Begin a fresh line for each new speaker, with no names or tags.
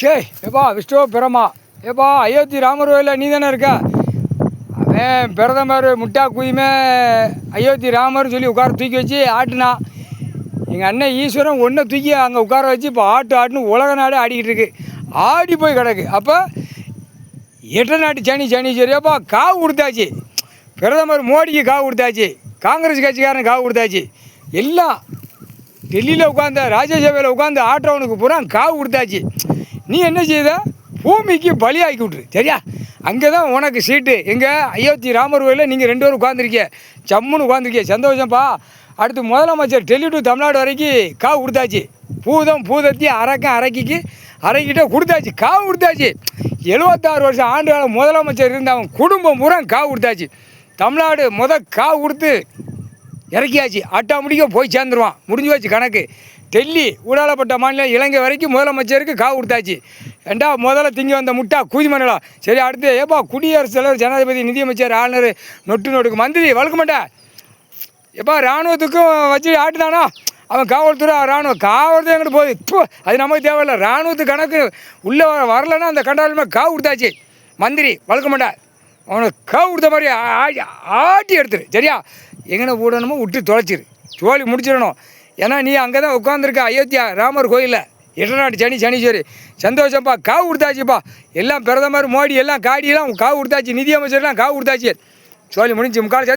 டேய் ஏப்பா விஷ்ணு பிரமா ஏப்பா அயோத்தி ராமர் கோயிலில் நீ தானே இருக்க? அவன் பிரதமர் முட்டா குயுமே அயோத்தி ராமர்னு சொல்லி உட்கார தூக்கி வச்சு ஆட்டுனான். எங்கள் அண்ணன் ஈஸ்வரன் ஒன்றை தூக்கி அங்கே உட்கார வச்சு இப்போ ஆட்டுன்னு உலக நாடே ஆடிக்கிட்டு இருக்கு. ஆடி போய் கிடக்கு. அப்போ எட்ட நாட்டு சனீஸ்வரியப்பா காவு கொடுத்தாச்சு. பிரதமர் மோடிக்கு காவு கொடுத்தாச்சு. காங்கிரஸ் கட்சிக்காரன் காவு கொடுத்தாச்சு. எல்லாம் டெல்லியில் உட்காந்து ராஜ்யசபையில் உட்காந்து ஆட்டவனுக்கு பூரா காவு கொடுத்தாச்சு. நீ என்ன செய்த? பூமிக்கு பலியாக்கி விட்ரு சரியா? அங்கே தான் உனக்கு சீட்டு. எங்கே அயோத்தி ராமர் கோயிலில் நீங்கள் 2 பேரும் உட்காந்துருக்கீங்க. ஜம்முன்னு உட்காந்துருக்கீங்க. சந்தோஷம்ப்பா. அடுத்து முதலமைச்சர் டெல்லி டு தமிழ்நாடு வரைக்கும் காவு கொடுத்தாச்சு. பூதத்தி அரக்கிட்டு கொடுத்தாச்சு. காவு கொடுத்தாச்சு. 76 வருஷம் ஆண்டு காலம் முதலமைச்சர் இருந்த அவன் குடும்பம் பூரா காவு கொடுத்தாச்சு. தமிழ்நாடு காவு கொடுத்து இறக்கியாச்சு. முடிக்க போய் சேர்ந்துருவான். முடிஞ்சு வச்சு கணக்கு. டெல்லி ஊடாளப்பட்ட மாநிலம் இலங்கை வரைக்கும் முதலமைச்சருக்கு காவு கொடுத்தாச்சு. ஏண்டா முதல்ல திங்கி வந்த முட்டா கூதிமண்டலம். சரி அடுத்து ஏப்பா குடியரசுத் தலைவர் ஜனாதிபதி நிதியமைச்சர் ஆளுநர் நொட்டுக்கு மந்திரி வளர்க்க மாட்டேன். எப்பா இராணுவத்துக்கும் வச்சு ஆட்டுதானா அவன்? காவல்துறை காவல்துறை எங்கிட்ட போகுது. இப்போ அது நமக்கு தேவையில்லை. இராணுவத்துக்கு கணக்கு உள்ளே வரலன்னா அந்த கண்டாலுமே காவு கொடுத்தாச்சு. மந்திரி வளர்க்க மாட்டேன். அவனுக்கு காவு கொடுத்த மாதிரி ஆட்டி எடுத்துரு சரியா? எங்கே விடணுமோ விட்டு தொலைச்சிரு. சோழி முடிச்சிடணும். ஏன்னா நீ அங்கே தான் உட்காந்துருக்க அயோத்தியா ராமர் கோயிலில். எட்டநாட்டு சனீஸ்வரி. சந்தோஷம்ப்பா. காவு கொடுத்தாச்சுப்பா. எல்லாம் பிரதமர் மோடி எல்லாம் காடியெல்லாம் காவு கொடுத்தாச்சு. நிதியமைச்சர்லாம் காவு கொடுத்தாச்சு. சோழி முடிஞ்சு முக்கால்